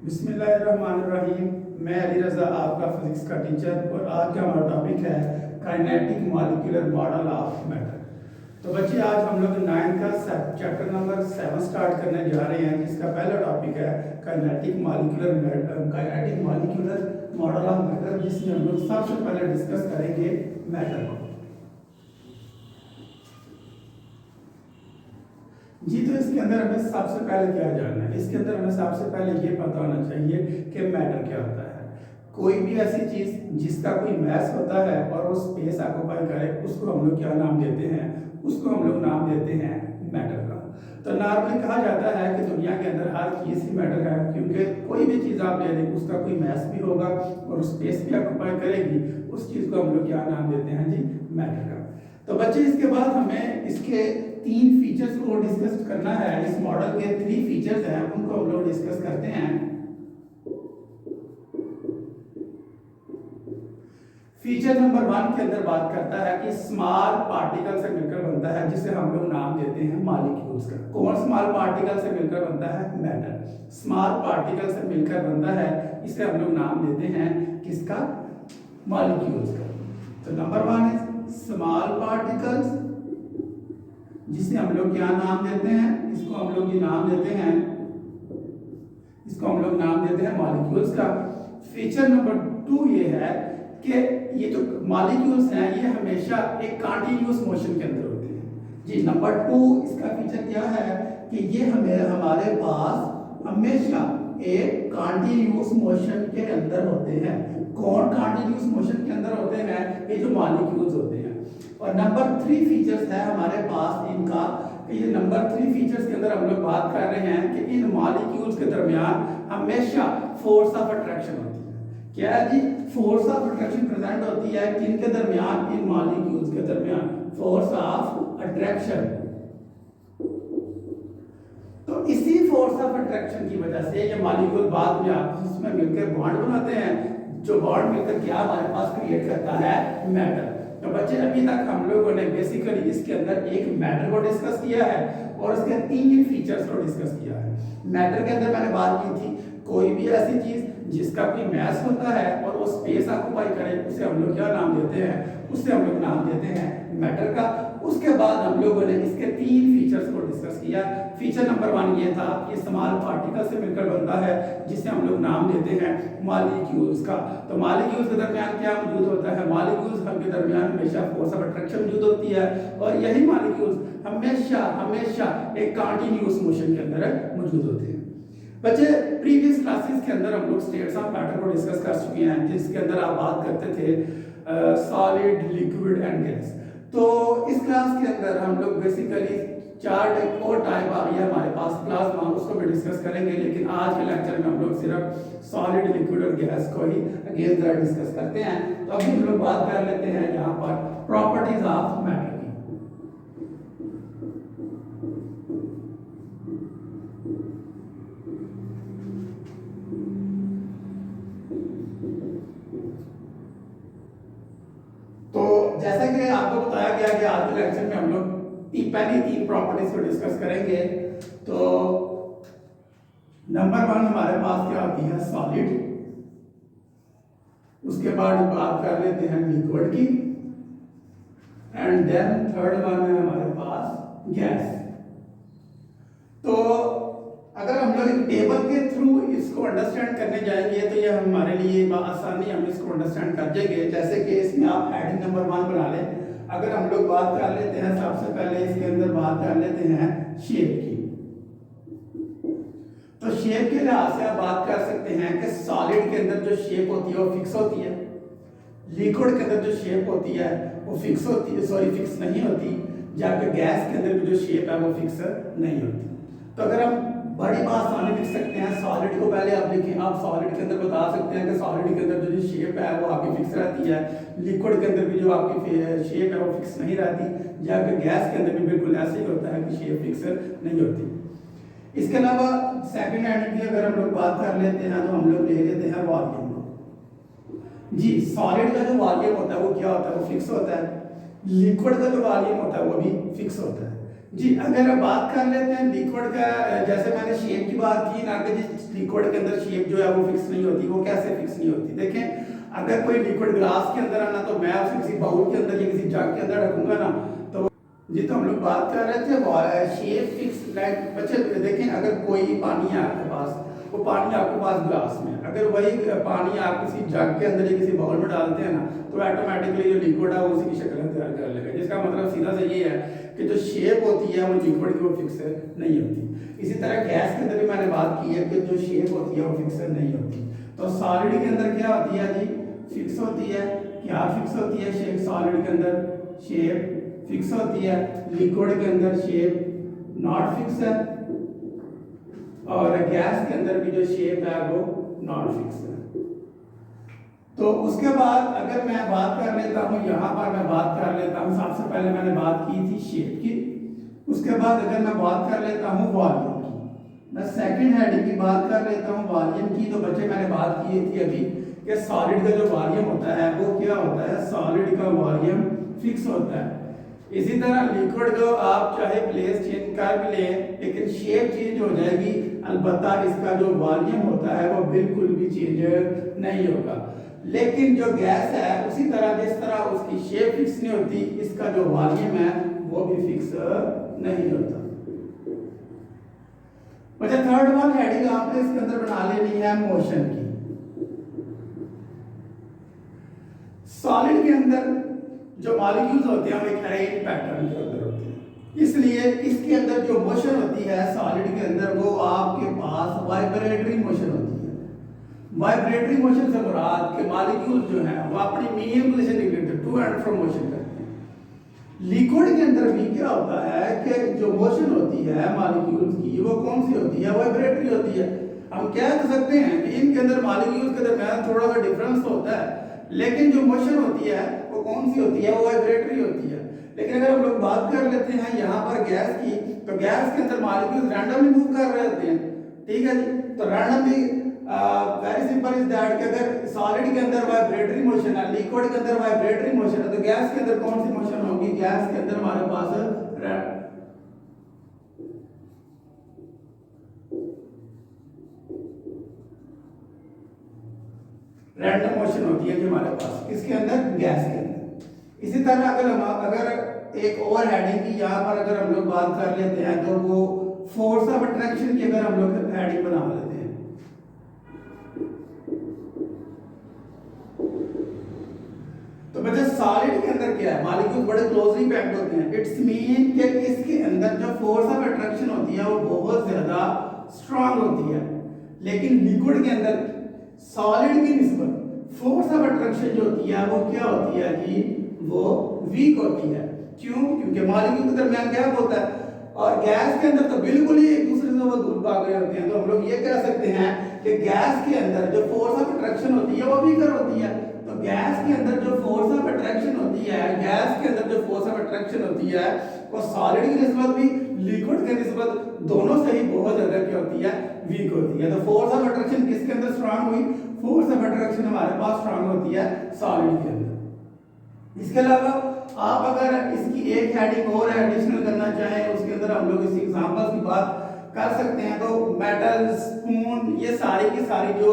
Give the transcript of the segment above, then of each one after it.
बिस्मिल्लाहिर्रहमानिर्रहीम। मैं अली रज़ा, आपका फिजिक्स का टीचर, और आज का हमारा टॉपिक है kinetic molecular model of matter. तो बच्चे, आज हम लोग 9th का चैप्टर नंबर 7 स्टार्ट करने जा रहे हैं, जिसका पहला टॉपिक है kinetic molecular model of matter, जिसमें हम लोग सबसे पहले डिस्कस करेंगे मैटर को। जी, तो इसके अंदर हमें सबसे पहले क्या जानना है? इसके अंदर हमें सबसे पहले ये पता होना चाहिए कि मैटर क्या होता है। कोई भी ऐसी चीज जिसका कोई मैस होता है और वो स्पेस ऑक्युपाई करे, उसको हम लोग क्या नाम देते हैं? उसको हम लोग नाम देते हैं मैटर का। तो नॉर्मली कहा जाता है कि दुनिया के अंदर हर चीज ही मैटर है, क्योंकि कोई भी चीज आप ले लें, उसका कोई मैस भी होगा और स्पेस भी ऑक्युपाई करेगी, उस चीज को हम लोग क्या नाम देते हैं? जी, मैटर का। तो बच्चे, इसके बाद हमें इसके 3 फीचर्स को डिस्कस करना है। इस मॉडल के 3 फीचर्स हैं, उनको हम लोग डिस्कस करते हैं। फीचर नंबर 1 के अंदर बात करता है कि स्मॉल पार्टिकल से मिलकर बनता है, जिसे हम लोग नाम देते हैं मॉलिक्यूल्स का। कौन स्मॉल पार्टिकल से मिलकर बनता है? मैटर। स्मॉल पार्टिकल से मिलकर बनता है, इसे हम लोग नाम देते हैं किसका? मॉलिक्यूल्स का। तो नंबर 1 इज स्मॉल पार्टिकल्स, जिसे हम लोग क्या नाम देते हैं? इसको हम लोग ये नाम देते हैं, इसको हम लोग नाम देते हैं मॉलिक्यूल्स का। फीचर नंबर 2 ये है कि ये जो मॉलिक्यूल्स हैं, ये हमेशा एक कंटीन्यूअस मोशन के अंदर होते हैं। जी, नंबर 2 इसका फीचर क्या है कि ये हमारे पास हमेशा एक कंटीन्यूअस मोशन के अंदर होते हैं। कौन कंटीन्यूअस मोशन के अंदर होते हैं? ये जो मॉलिक्यूल्स होते हैं। और नंबर 3 फीचर्स है हमारे पास इनका, कि ये नंबर 3 फीचर्स के अंदर हम लोग बात कर रहे हैं कि इन मॉलिक्यूल्स के दरमियान हमेशा फोर्स ऑफ अट्रैक्शन होती है। क्या है जी? फोर्स ऑफ अट्रैक्शन प्रेजेंट होती है किनके दरमियान? इन मॉलिक्यूल्स के दरमियान फोर्स ऑफ अट्रैक्शन। तो इसी फोर्स ऑफ अट्रैक्शन की वजह से ये मॉलिक्यूल बाद में आपस में मिलकर बॉन्ड बनाते हैं, जो बॉन्ड मिलकर क्या हमारे पास क्रिएट करता है? मैटर। तो बच्चे, अभी तक हम लोगों ने बेसिकली इसके अंदर एक मैटर को डिस्कस किया है और इसके 3 फीचर्स को डिस्कस किया है। मैटर के अंदर मैंने बात की थी, कोई भी ऐसी चीज जिसका कोई मैस होता है और वो स्पेस ऑक्युपाई करे, उसे हम लोग क्या नाम देते हैं? उसे हम लोग नाम देते हैं मैटर का। उसके बाद हम लोगों ने इसके 3 फीचर्स को डिस्कस किया। फीचर नंबर 1 ये था कि स्मॉल पार्टिकल से मिलकर बनता है, जिसे हम लोग नाम देते हैं मॉलिक्यूल्स का। तो मॉलिक्यूल्स के दरमियान क्या मौजूद होता है? मॉलिक्यूल्स के दरमियान हमेशा फोर्स ऑफ अट्रैक्शन मौजूद होती है, और यही मॉलिक्यूल्स हमेशा एक कंटीन्यूअस मोशन के अंदर मौजूद होते हैं। बच्चे, प्रीवियस क्लासेस के अंदर हम लोग स्टेट्स ऑफ मैटर को डिस्कस कर चुके हैं, जिसके अंदर आप बात करते थे सॉलिड, लिक्विड एंड गैस। तो इस क्लास के अंदर हम लोग बेसिकली 4 और टाइप आ रही है हमारे पास प्लाज्मा, उसको भी डिस्कस करेंगे। लेकिन आज के लेक्चर में हम लोग सिर्फ सॉलिड, लिक्विड और गैस को ही अगेन डिस्कस करते हैं। तो अभी हम लोग बात कर लेते हैं यहाँ पर प्रॉपर्टीज ऑफ मैटर की। जैसा कि आपको बताया गया कि आज के लेक्चर में हम लोग पहली 3 प्रॉपर्टीज को डिस्कस करेंगे। तो नंबर 1 हमारे पास क्या होती है? सॉलिड। उसके बाद बात कर लेते हैं लिक्विड की, एंड देन थर्ड वन है हमारे पास गैस। तो अगर हम लोग एक टेबल के थ्रू इसको अंडरस्टैंड करने जाएंगे तो ये हमारे लिए आसानी, हम इसको अंडरस्टैंड कर जाएंगे। जैसे कि इसमें आप हेडिंग नंबर 1 बना लें। अगर हम लोग बात कर लेते हैं, सबसे पहले इसके अंदर बात कर लेते हैं शेप की। तो शेप के लिहाज से आप बात कर सकते हैं कि सॉलिड के अंदर जो शेप होती है वो फिक्स होती है, लिक्विड के अंदर जो शेप होती है वो फिक्स होती है, फिक्स नहीं होती, जबकि गैस के अंदर जो शेप है वो फिक्स नहीं होती। तो अगर हम बड़ी बात सामने लिख सकते हैं, सॉलिड को पहले आप लिखें, आप सॉलिड के अंदर बता सकते हैं कि सॉलिड के अंदर जो शेप है वो आपकी फिक्स रहती है, लिक्विड के अंदर भी जो आपकी शेप है वो फिक्स नहीं रहती, जबकि गैस के अंदर भी बिल्कुल ऐसे ही होता है कि शेप फिक्स नहीं होती। इसके अलावा सेकंड हैंड की अगर हम लोग बात कर लेते हैं तो हम लोग ले लेते हैं वॉल्यूम। जी, सॉलिड का जो वॉल्यूम होता है वो क्या होता है? वो फिक्स होता है। लिक्विड का जो वॉल्यूम होता है वो भी फिक्स होता है। जी अगर अब बात कर लेते हैं लिक्विड का, जैसे मैंने शेप की बात की ना कि जिस लिक्विड के अंदर शेप जो है वो फिक्स नहीं होती, वो कैसे फिक्स नहीं होती? देखें अगर कोई लिक्विड ग्लास के अंदर आना तो मैं उसे किसी बाउल के अंदर या किसी जग के अंदर रखूंगा ना, तो जी तो हम लोग बात कर रहे थे शेप फिक्स लाइक बच्चे देखें अगर कोई पानी है आपके पास, वो पानी आपके पास ग्लास में, अगर वही पानी आप किसी जग के अंदर या किसी बाउल में डालते हैं ना तो ऑटोमेटिकली जो लिक्विड है वो उसी की शक्ल तैयार कर लेगा। जिसका मतलब सीधा सा ये है कि जो शेप होती है वो लिक्विड की वो फिक्स नहीं होती। इसी तरह गैस के अंदर भी मैंने बात की है कि जो शेप होती है वो फिक्स नहीं होती। तो सॉलिड के अंदर क्या होती है जी? फिक्स होती है। क्या फिक्स होती है शेप? सॉलिड के अंदर शेप फिक्स होती है, लिक्विड के अंदर शेप नॉट फिक्स है, और गैस के अंदर भी जो शेप है वो नॉट फिक्स है। तो उसके बाद अगर मैं बात कर लेता हूँ, यहाँ पर मैं बात कर लेता हूँ, सबसे पहले मैंने बात की थी शेप की, उसके बाद अगर मैं बात कर लेता हूँ वॉल्यूम की, मैं सेकंड हेडिंग की बात कर लेता हूँ वॉल्यूम की। तो बच्चे मैंने बात की थी अभी कि सॉलिड का जो वॉल्यूम होता है वो क्या होता है? सॉलिड का वॉल्यूम फिक्स होता है। इसी तरह लिक्विड को आप चाहे प्लेस चेंज कर भी लें लेकिन शेप चेंज हो जाएगी, अलबत्ता इसका जो वॉल्यूम होता है वो बिल्कुल भी चेंज नहीं होगा। लेकिन जो गैस है उसी तरह जिस तरह उसकी शेप फिक्स नहीं होती, इसका जो वॉल्यूम है वो भी फिक्स नहीं होता। अच्छा थर्ड वन हेडिंग आपने इसके अंदर बना लेनी है मोशन की। सॉलिड के अंदर जो मॉलिक्यूल्स होते हैं वो एक अरेंज पैटर्न के अंदर होते हैं, इसलिए इसके अंदर जो मोशन होती है सॉलिड के अंदर वो आपके पास वाइब्रेटरी मोशन होती है। वाइब्रेटरी मोशन से मुराद के मॉलिक्यूल्स जो हैं वो अपनी मेन पोजीशन नहीं करते, टू एंड फ्रो मोशन करते हैं। लिक्विड के अंदर भी क्या होता है कि जो मोशन होती है मॉलिक्यूल्स की वो कौन सी होती है? वाइब्रेटरी होती है। हम कह सकते हैं कि इनके अंदर मॉलिक्यूल्स के दरमियान थोड़ा सा डिफरेंस होता है, लेकिन जो मोशन होती है वो कौन सी होती है? वो वाइब्रेटरी होती है। लेकिन अगर हम लोग बात कर लेते हैं यहाँ पर गैस की, तो गैस के अंदर मॉलिक्यूल्स रैंडमली मूव कर रहे होते हैं, ठीक है जी। तो randomly very simple is that कि अगर सॉलिड के अंदर वाइब्रेटरी मोशन है, लिक्विड के अंदर वाइब्रेटरी मोशन है, तो गैस के अंदर कौन सी मोशन होगी? गैस के अंदर हमारे पास रैंडम मोशन होती है जो हमारे पास किसके अंदर? गैस के अंदर। इसी तरह अगर एक और हेडिंग की यहाँ पर अगर हम लोग बात कर लेते हैं तो वो फोर्स ऑफ अट्रैक्शन की अगर हम लोग हेडिंग बना लेते हैं, तो बच्चे सॉलिड के अंदर क्या है? मॉलिक्यूल्स बड़े क्लोजली पैक्ड होते हैं। इट्स मीन कि इसके अंदर जो फोर्स ऑफ अट्रैक्शन होती है वो बहुत ज्यादा स्ट्रांग होती है, लेकिन लिक्विड के अंदर सॉलिड की निस्बत फोर्स ऑफ अट्रैक्शन जो होती है वो क्या होती है जी? वो वीक होती है। क्यों? क्योंकि मॉलिक्यूल के दरमियान गैप होता है, और गैस के अंदर तो बिल्कुल ही एक दूसरे से वो दूर भाग रहे होते हैं। तो हम लोग ये कह सकते हैं कि गैस के अंदर जो फोर्स ऑफ अट्रैक्शन होती है वो वीकर होती है। तो गैस के अंदर जो फोर्स ऑफ अट्रैक्शन होती है, गैस के अंदर जो फोर्स ऑफ अट्रैक्शन होती है वो सॉलिड की निस्बत भी लिक्विड की निस्बत दोनों से ही बहुत ज्यादा क्या होती है? वीक होती है। तो फोर्स ऑफ अट्रैक्शन किसके अंदर स्ट्रांग हुई? फोर्स ऑफ अट्रैक्शन हमारे पास स्ट्रांग होती है सॉलिड के अंदर। इसके अलावा आप अगर इसकी एक हेडिंग और एडिशनल करना चाहें, उसके अंदर हम लोग इस एग्जांपल्स की बात कर सकते हैं। तो मेटल, स्पून, ये सारी की सारी जो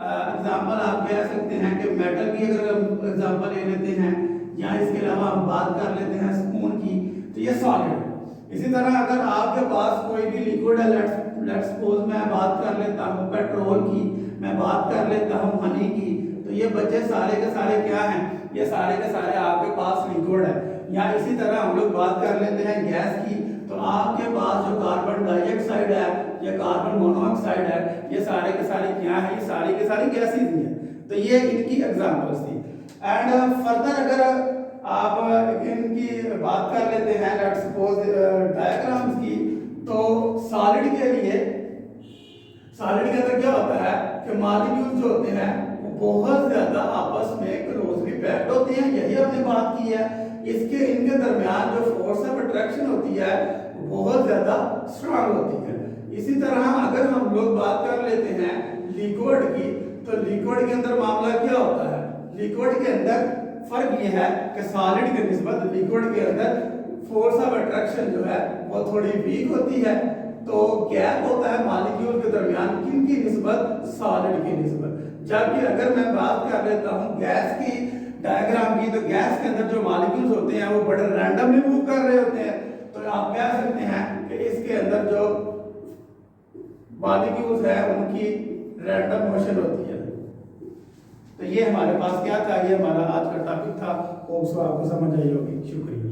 एग्जांपल आप कह सकते हैं कि मेटल की अगर हम एग्जांपल ले लेते हैं, या इसके अलावा हम बात कर लेते हैं स्पून की, तो ये सॉलिड है। इसी तरह अगर आपके पास कोई भी लिक्विड है, लेट्स सपोज मैं बात कर लेता हूँ पेट्रोल की, मैं बात कर लेता हूँ हनी की, तो ये बच्चे सारे के सारे क्या हैं? ये सारे के सारे आपके पास लिक्विड है। या इसी तरह हम लोग बात कर लेते हैं गैस की, तो आपके पास जो कार्बन डाइऑक्साइड है या कार्बन मोनोऑक्साइड है, ये सारे के सारे क्या है? ये सारी के सारी गैसेज ही है। तो ये इनकी एग्जांपल्स थी। एंड फर्दर अगर आप इनकी बात कर लेते हैं लेट्स सपोज डायग्राम्स की, तो सॉलिड के लिए सॉलिड के अंदर क्या होता है कि मॉलिक्यूल्स जो होते हैं वो बहुत ज्यादा आपस में क्लोजली पैक्ड होते हैं। यही हमने बात की है। इसके इनके दरमियान जो फोर्स ऑफ अट्रैक्शन होती है वो बहुत ज्यादा स्ट्रांग होती है। इसी तरह अगर हम लोग बात कर लेते हैं लिक्विड की, तो लिक्विड के अंदर मामला क्या होता है? लिक्विड के अंदर फर्क ये है कि सॉलिड के निस्बत लिक्विड के अंदर फोर्स ऑफ अट्रैक्शन जो है वो थोड़ी वीक होती है। तो गैप होता है मॉलिक्यूल के दरमियान किन की निस्बत, सॉलिड की निस्बत। जबकि अगर मैं बात कर लेता हूँ गैस की डायग्राम की, तो गैस के अंदर जो मॉलिक्यूल्स होते हैं वो बड़े रैंडमली मूव कर रहे होते हैं। तो आप कह सकते हैं कि इसके अंदर जो मॉलिक्यूल्स है उनकी रैंडम मोशन होती है। तो ये हमारे पास क्या था, ये हमारा आज का टॉपिक था। होप सो आपको समझ आई होगी। शुक्रिया।